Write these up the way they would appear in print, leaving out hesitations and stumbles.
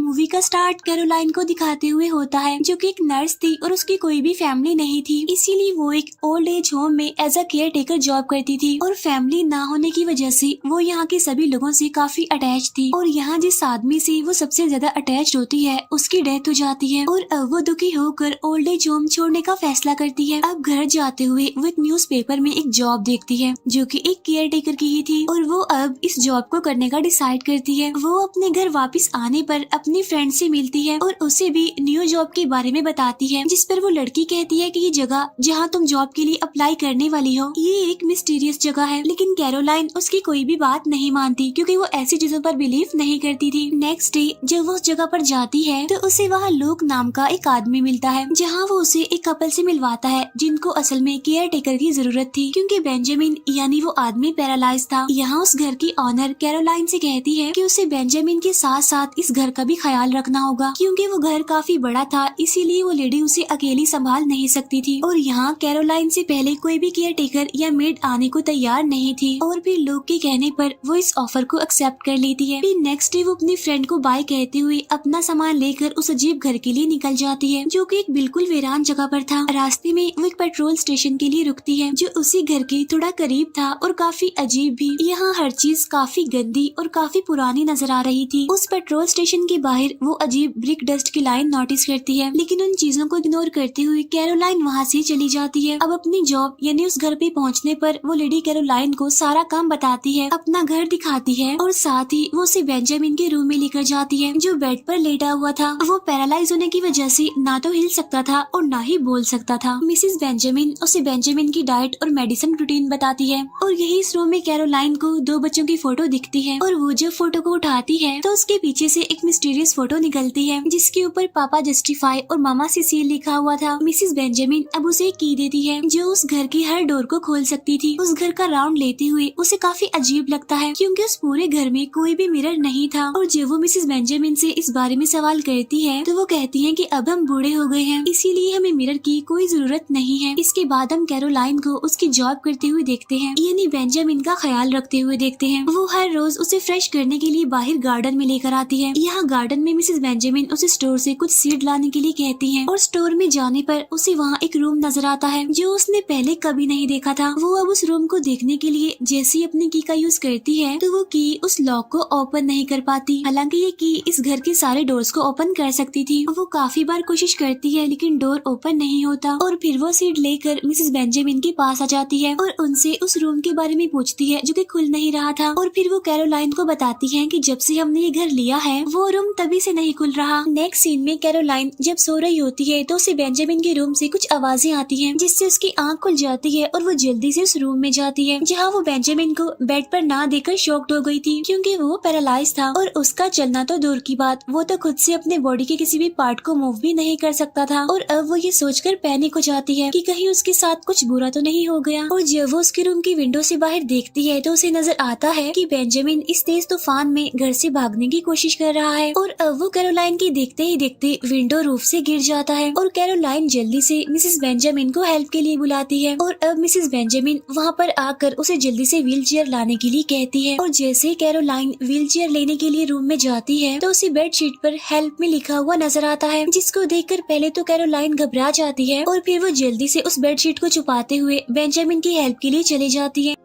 Movie का start Caroline को दिखाते हुए होता है, जो कि एक नर्स थी और उसकी कोई भी फैमिली नहीं थी। इसीलिए वो एक ओल्ड एज होम में as a caretaker job करती थी और फैमिली ना होने की वजह से वो यहाँ के सभी लोगों से काफी अटैच थी। और यहाँ जिस आदमी से वो सबसे ज्यादा अटैच होती है उसकी डेथ हो जाती है और अब वो दुखी होकर ओल्ड एज होम छोड़ने का फैसला करती है। अब घर जाते हुए वो एक न्यूज़पेपर में एक जॉब देखती है जो कि एक केयर टेकर की ही थी और वो अब इस जॉब को करने का डिसाइड करती है। वो अपने घर वापस आने पर अपनी फ्रेंड से मिलती है और उसे भी न्यू जॉब के बारे में बताती है, जिस पर वो लड़की कहती है कि ये जगह जहाँ तुम जॉब के लिए अप्लाई करने वाली हो ये एक मिस्टीरियस जगह है। लेकिन कैरोलाइन उसकी कोई भी बात नहीं मानती क्योंकि वो ऐसी चीजों पर बिलीव नहीं करती थी। नेक्स्ट डे जब वो उस जगह पर जाती है तो उसे वहाँ लूक नाम का एक आदमी मिलता है, जहाँ वो उसे एक कपल से मिलवाता है जिनको असल में केयर टेकर की जरूरत थी क्योंकि बेंजामिन यानी वो आदमी पैरालाइज था। यहाँ उस घर की ऑनर कैरोलाइन से कहती है कि उसे बेंजामिन के साथ साथ इस घर का भी ख्याल रखना होगा क्योंकि वो घर काफी बड़ा था, इसीलिए वो लेडी उसे अकेली संभाल नहीं सकती थी। और यहाँ कैरोलाइन से पहले कोई भी केयर टेकर या मेड आने को तैयार नहीं थी और फिर लोग के कहने पर वो इस ऑफर को एक्सेप्ट कर लेती है। फिर नेक्स्ट डे वो अपनी फ्रेंड को बाय कहते हुए अपना सामान लेकर उस अजीब घर के लिए निकल जाती है जो कि एक बिल्कुल वीरान जगह पर था। रास्ते में वो एक पेट्रोल स्टेशन के लिए रुकती है जो उसी घर के थोड़ा करीब था और काफी अजीब भी। यहाँ हर चीज काफी गंदी और काफी पुरानी नजर आ रही थी। उस पेट्रोल स्टेशन के बाहर वो अजीब ब्रिक डस्ट की लाइन नोटिस करती है, लेकिन उन चीजों को इग्नोर करते हुए कैरोलाइन वहाँ से चली जाती है। अब अपनी जॉब यानी उस घर पे पहुँचने पर वो लेडी कैरोलाइन को सारा काम बताती है, अपना घर दिखाती है और साथ ही वो उसे बेंजामिन के रूम में लेकर जाती है जो बेड पर लेटा हुआ था। वो पैरालाइज होने की वजह से ना तो हिल सकता था और ना ही बोल सकता था। मिसेस बेंजामिन उसे बेंजामिन की डाइट और मेडिसिन रूटीन बताती है और यही इस रूम में कैरोलाइन को दो बच्चों की फोटो दिखती है और वो जब फोटो को उठाती है तो उसके पीछे से एक मिस्टीरियस फोटो निकलती है जिसके ऊपर पापा जस्टिफाई और मामा सिसिल लिखा हुआ था। मिसेस बेंजामिन अब उसे की देती है जो उस घर की हर डोर को खोल सकती थी। उस घर का राउंड लेते हुए उसे काफी अजीब लगता है क्योंकि उस पूरे घर में कोई भी मिरर नहीं था। और जब वो मिसेस बेंजामिन से इस बारे में सवाल करती है तो वो कहती है कि अब हम बूढ़े हो गए हैं इसीलिए हमें मिरर की कोई जरूरत नहीं है। इसके बाद हम कैरोलाइन को उसकी जॉब करते हुए देखते हैं, यानी बेंजामिन का ख्याल रखते हुए देखते हैं। वो हर रोज उसे फ्रेश करने के लिए बाहर गार्डन में लेकर आती है। यहाँ गार्डन में मिसेस बेंजामिन उसे स्टोर से कुछ सीड लाने के लिए कहती है और स्टोर में जाने पर उसे वहाँ एक रूम नजर आता है जो उसने पहले कभी नहीं देखा था। वो अब उस रूम को देखने के लिए जैसे ही अपनी की का यूज करती है तो वो की उस लॉक को ओपन नहीं कर पाती। हालांकि ये की इस घर के सारे डोर्स को ओपन कर सकती थी। वो काफी बार कोशिश करती है लेकिन डोर ओपन नहीं होता और फिर वो सीड लेकर मिसेस बेंजामिन के पास आ जाती है और उनसे उस रूम के बारे में पूछती है जो कि खुल नहीं रहा था। और फिर वो कैरोलाइन को बताती है कि जब से हमने ये घर लिया है वो रूम तभी से नहीं खुल रहा। नेक्स्ट सीन में कैरोलाइन जब सो रही होती है तो उसे बेंजामिन के रूम से कुछ आवाजें आती हैं जिससे उसकी आंख खुल जाती है और वो जल्दी से उस रूम में जाती है जहाँ वो बेंजामिन को बेड पर ना देखकर शॉक्ड हो गई थी क्योंकि वो पैरालाइज था और उसका चलना तो दूर की बात वो तो खुद से अपने बॉडी के किसी भी पार्ट को मूव भी नहीं कर सकता था। और अब वो ये सोचकर पैनिक हो जाती है कि कहीं उसके साथ कुछ बुरा तो नहीं हो गया। और जब वो उसके रूम की विंडो से बाहर देखती है तो उसे नजर आता है कि बेंजामिन इस तेज तूफान में घर से भागने की कोशिश कर रहा है। और अब वो कैरोलाइन की देखते ही देखते विंडो रूफ से गिर जाता है और कैरोलाइन जल्दी से मिसेस बेंजामिन को हेल्प के लिए बुलाती है। और अब मिसेस बेंजामिन वहाँ पर आकर उसे जल्दी से व्हील चेयर लाने के लिए कहती है। और जैसे कैरोलाइन व्हील चेयर लेने के लिए रूम में जाती है तो उसे बेडशीट पर हेल्प में लिखा हुआ नजर आता है जिसको देखकर पहले तो कैरोलाइन घबरा जाती है और फिर वो जल्दी से उस बेडशीट को छुपाते हुए बेंजामिन की हेल्प के लिए चली जाती है।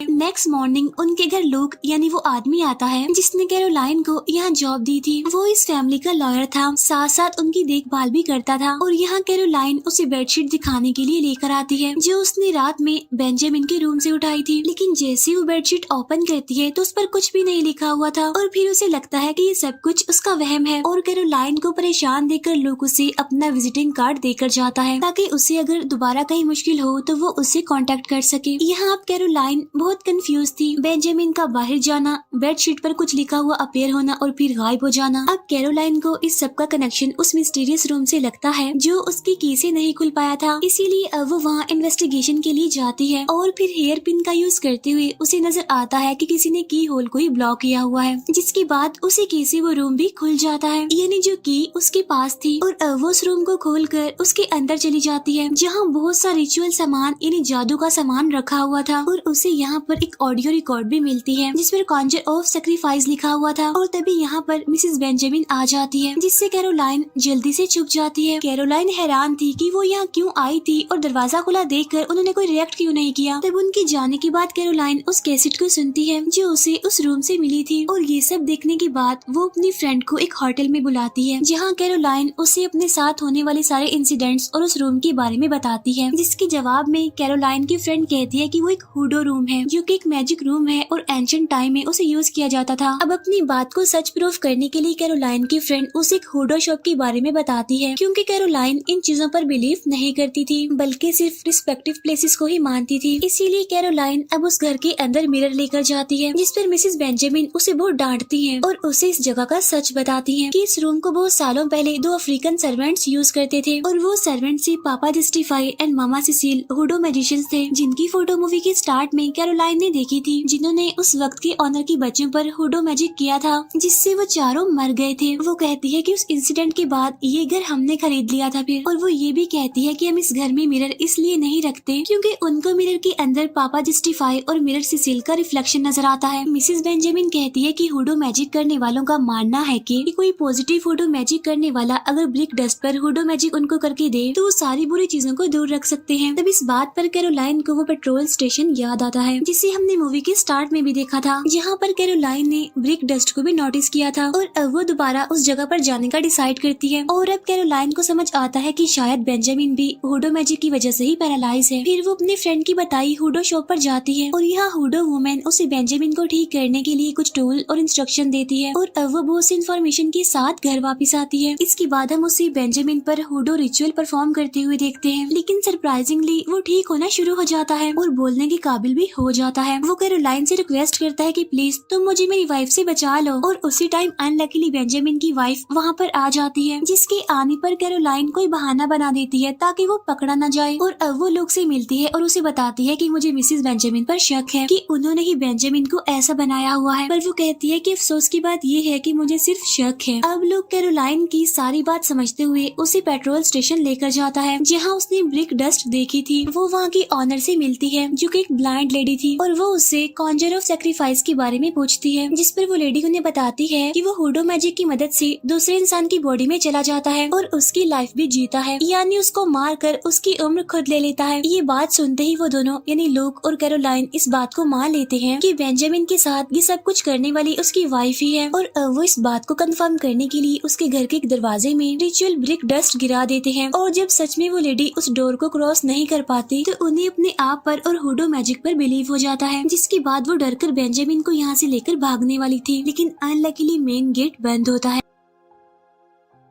नेक्स्ट मॉर्निंग उनके घर लूक यानी वो आदमी आता है जिसने कैरोलाइन को यहाँ जॉब दी थी। वो इस फैमिली का लॉयर था, साथ साथ उनकी देखभाल भी करता था। और यहाँ कैरोलाइन उसे बेडशीट दिखाने के लिए लेकर आती है जो उसने रात में बेंजामिन के रूम से उठाई थी। लेकिन जैसे वो बेडशीट ओपन करती है तो उस पर कुछ भी नहीं लिखा हुआ था और फिर उसे लगता है कि ये सब कुछ उसका वहम है। और कैरोलाइन को परेशान देखकर लूक उसे अपना विजिटिंग कार्ड देकर जाता है ताकि उसे अगर दोबारा कहीं मुश्किल हो तो वो उसे कांटेक्ट कर सके। यहाँ अब कैरोलाइन बहुत कंफ्यूज थी। बेंजामिन का बाहर जाना, बेडशीट पर कुछ लिखा हुआ अपीयर होना और फिर गायब हो जाना। अब कैरोलाइन को इस सब का कनेक्शन उस मिस्टीरियस रूम से लगता है जो उसकी की से नहीं खुल पाया था। इसीलिए अब वो वहाँ इन्वेस्टिगेशन के लिए जाती है और फिर हेयर पिन का यूज करते हुए उसे नजर आता है कि किसी ने की होल को ही ब्लॉक किया हुआ है, जिसके बाद उसे की से वो रूम भी खुल जाता है, यानी जो की उसके पास थी। और अब वो उस रूम को खोलकर उसके अंदर चली जाती है जहाँ बहुत सा रिचुअल सामान यानी जादू का सामान रखा हुआ था और उसे यहाँ यहाँ पर एक ऑडियो रिकॉर्ड भी मिलती है जिस पर कॉन्जर ऑफ सैक्रिफाइस लिखा हुआ था। और तभी यहाँ पर मिसेस बेंजामिन आ जाती है जिससे कैरोलाइन जल्दी से छुप जाती है। कैरोलाइन हैरान थी कि वो यहाँ क्यों आई थी और दरवाजा खुला देखकर उन्होंने कोई रिएक्ट क्यों नहीं किया। तब उनके जाने के बाद कैरोलाइन उस कैसेट को सुनती है जो उसे उस रूम से मिली थी और ये सब देखने के बाद वो अपनी फ्रेंड को एक होटल में बुलाती है जहाँ कैरोलाइन उसे अपने साथ होने वाले सारे इंसिडेंट्स और उस रूम के बारे में बताती है, जिसके जवाब में कैरोलाइन की फ्रेंड कहती है कि वो एक हुडो रूम है जो कि एक मैजिक रूम है और एंशिएंट टाइम में उसे यूज किया जाता था। अब अपनी बात को सच प्रूफ करने के लिए कैरोलाइन की फ्रेंड उसे एक हुडो शॉप के बारे में बताती है क्योंकि कैरोलाइन इन चीजों पर बिलीव नहीं करती थी बल्कि सिर्फ रिस्पेक्टिव प्लेसेस को ही मानती थी। इसीलिए कैरोलाइन अब उस घर के अंदर मिरर लेकर जाती है जिस पर मिसेस बेंजामिन उसे बहुत डांटती है और उसे इस जगह का सच बताती है कि इस रूम को बहुत सालों पहले 2 अफ्रीकन सर्वेंट्स यूज करते थे और वो सर्वेंट से Papa Justify and Mama Cecil Hoodoo magicians थे जिनकी फोटो मूवी के स्टार्ट में कैरोलाइन ने देखी थी, जिन्होंने उस वक्त के ऑनर की बच्चों पर हुडो मैजिक किया था जिससे वो चारों मर गए थे। वो कहती है कि उस इंसिडेंट के बाद ये घर हमने खरीद लिया था फिर, और वो ये भी कहती है कि हम इस घर में मिरर इसलिए नहीं रखते क्योंकि उनको मिरर के अंदर पापा जस्टिफाई और मिरर सिसिल का रिफ्लेक्शन नजर आता है। मिसेस बेंजामिन कहती है कि हुडो मैजिक करने वालों का मानना है कि कोई पॉजिटिव हुडो मैजिक करने वाला अगर ब्रिक डस्ट पर हुडो मैजिक उनको करके दे तो वो सारी बुरी चीजों को दूर रख सकते हैं। तब इस बात पर कैरोलाइन को वो पेट्रोल स्टेशन याद आता है जिसे हमने मूवी के स्टार्ट में भी देखा था, जहाँ पर कैरोलाइन ने ब्रिक डस्ट को भी नोटिस किया था और अब वो दोबारा उस जगह पर जाने का डिसाइड करती है। और अब कैरोलाइन को समझ आता है कि शायद बेंजामिन भी हुडो मैजिक की वजह से ही पैरालाइज है। फिर वो अपने फ्रेंड की बताई हुडो शॉप पर जाती है और यहाँ हुडो वुमेन उसे बेंजामिन को ठीक करने के लिए कुछ टूल और इंस्ट्रक्शन देती है और अब वो बहुत सी इन्फॉर्मेशन के साथ घर वापस आती है। इसके बाद हम उसे बेंजामिन पर हुडो रिचुअल परफॉर्म करते हुए देखते हैं, लेकिन सरप्राइजिंगली वो ठीक होना शुरू हो जाता है और बोलने के काबिल भी हो जाता है। वो कैरोलाइन से रिक्वेस्ट करता है कि प्लीज तुम मुझे मेरी वाइफ से बचा लो और उसी टाइम अनलकीली बेंजामिन की वाइफ वहाँ पर आ जाती है, जिसके आने पर कैरोलाइन कोई बहाना बना देती है ताकि वो पकड़ा न जाए। और अब वो लोग से मिलती है और उसे बताती है कि मुझे मिसेस बेंजामिन पर शक है कि उन्होंने ही बेंजामिन को ऐसा बनाया हुआ है, पर वो कहती है कि अफसोस की बात ये है कि मुझे सिर्फ शक है। अब लोग कैरोलाइन की सारी बात समझते हुए उसे पेट्रोल स्टेशन लेकर जाता है जहाँ उसने ब्रिक डस्ट देखी थी। वो वहाँ की ऑनर से मिलती है जो कि एक ब्लाइंड लेडी थी और वो उससे कॉन्जर ऑफ सैक्रिफाइस के बारे में पूछती है, जिस पर वो लेडी उन्हें बताती है कि वो हुडो मैजिक की मदद से दूसरे इंसान की बॉडी में चला जाता है और उसकी लाइफ भी जीता है, यानी उसको मार कर उसकी उम्र खुद ले लेता है। ये बात सुनते ही वो दोनों यानी लूक और कैरोलाइन इस बात को मान लेते हैं कि बेंजामिन के साथ ये सब कुछ करने वाली उसकी वाइफ ही है और वो इस बात को कंफर्म करने के लिए उसके घर के दरवाजे में रिचुअल ब्रिक डस्ट गिरा देते हैं। और जब सच में वो लेडी उस डोर को क्रॉस नहीं कर पाती तो उन्हें अपने आप पर और हुडो मैजिक पर बिलीव हो जाता है, जिसके बाद वो डरकर बेंजामिन को यहाँ से लेकर भागने वाली थी, लेकिन अनलकीली मेन गेट बंद होता है।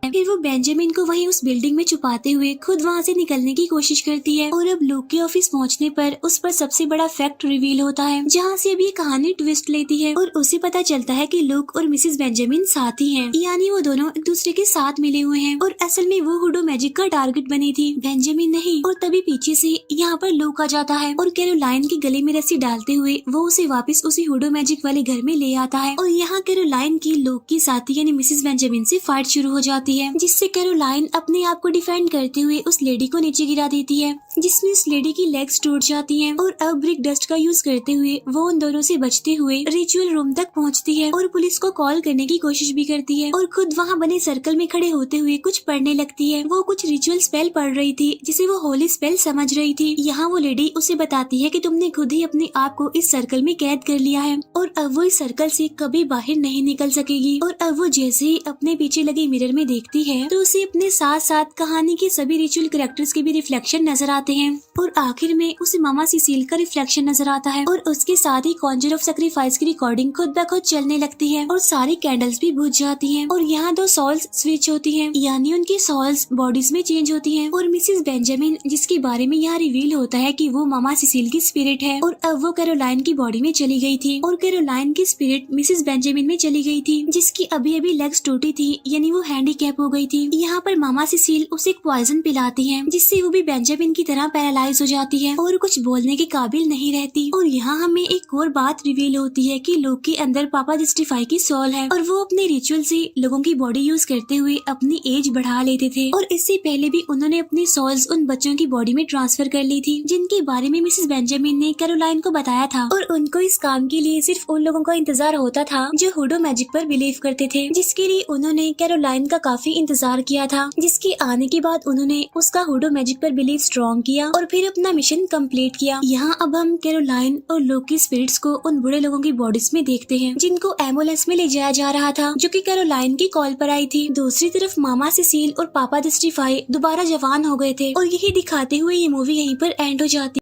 फिर वो बेंजामिन को वहीं उस बिल्डिंग में छुपाते हुए खुद वहाँ से निकलने की कोशिश करती है और अब लूक के ऑफिस पहुँचने पर उस पर सबसे बड़ा फैक्ट रिवील होता है, जहाँ से अब ये कहानी ट्विस्ट लेती है और उसे पता चलता है कि लूक और मिसेस बेंजामिन साथी हैं, यानी वो दोनों एक दूसरे के साथ मिले हुए हैं और असल में वो हुडो मैजिक का टारगेट बनी थी, बेंजामिन नहीं। और तभी पीछे से यहाँ पर लूक आ जाता है और कैरोलाइन के गले में रस्सी डालते हुए वो उसे वापस उसी हुडो मैजिक वाले घर में ले आता है और यहाँ कैरोलाइन की लूक की साथी यानी मिसेस बेंजामिन से फाइट शुरू हो जाती है, जिससे कैरोलाइन अपने आप को डिफेंड करते हुए उस लेडी को नीचे गिरा देती है, जिसमें उस लेडी की लेग्स टूट जाती हैं और अब ब्रिक डस्ट का यूज करते हुए वो उन दोनों से बचते हुए रिचुअल रूम तक पहुंचती है और पुलिस को कॉल करने की कोशिश भी करती है और खुद वहां बने सर्कल में खड़े होते हुए कुछ पढ़ने लगती है। वो कुछ रिचुअल स्पेल पढ़ रही थी जिसे वो होली स्पेल समझ रही थी। यहाँ वो लेडी उसे बताती है कि तुमने खुद ही अपने आप को इस सर्कल में कैद कर लिया है और अब वो इस सर्कल से कभी बाहर नहीं निकल सकेगी। और अब वो जैसे ही अपने पीछे लगे मिरर में देखती है तो उसे अपने साथ साथ कहानी के सभी रिचुअल कैरेक्टर्स के भी रिफ्लेक्शन नजर आते हैं और आखिर में उसे मामा सिसिल का रिफ्लेक्शन नजर आता है और उसके साथ ही कॉन्जर ऑफ सैक्रिफाइस की रिकॉर्डिंग खुद ब खुद चलने लगती है और सारी कैंडल्स भी बुझ जाती हैं और यहाँ 2 सोल्स स्विच होती हैं, यानी उनकी सोल्स बॉडीज में चेंज होती हैं और मिसेस बेंजामिन जिसके बारे में यहाँ रिवील होता है कि वो मामा सिसिल की स्पिरिट है और अब वो कैरोलाइन की बॉडी में चली गई थी और कैरोलाइन की स्पिरिट मिसेस बेंजामिन में चली गई थी, जिसकी अभी अभी लेग्स टूटी थी, यानी वो हैंडीकैप हो गई थी। यहाँ पर मामा सिसिल उसे एक पॉइजन पिलाती है जिससे वो भी बेंजामिन की तरह पैरालाइज हो जाती है और कुछ बोलने के काबिल नहीं रहती। और यहाँ हमें एक और बात रिवील होती है कि लोग के अंदर पापा जस्टिफाई की सोल है और वो अपने रिचुअल से लोगों की बॉडी यूज करते हुए अपनी एज बढ़ा लेते थे। और इससे पहले भी उन्होंने अपनी सोल्स उन बच्चों की बॉडी में ट्रांसफर कर ली थी जिनके बारे में मिसेस बेंजामिन ने कैरोलाइन को बताया था। और उनको इस काम के लिए सिर्फ उन लोगों का इंतजार होता था जो हुडो मैजिक पर बिलीव करते थे, जिसके लिए उन्होंने कैरोलाइन का काफी इंतजार किया था। जिसके आने के बाद उन्होंने उसका हुडो मैजिक पर बिलीव स्ट्रॉन्ग किया और फिर अपना मिशन कंप्लीट किया। यहाँ अब हम कैरोलाइन और लोग की स्पिरिट्स को उन बुढ़े लोगों की बॉडीज में देखते हैं जिनको एम्बुलेंस में ले जाया जा रहा था, जो कि कैरोलाइन की कॉल पर आई थी। दूसरी तरफ मामा सिसिल और पापा जस्टिफाई दोबारा जवान हो गए थे और यही दिखाते हुए ये मूवी यहीं पर एंड हो जाती।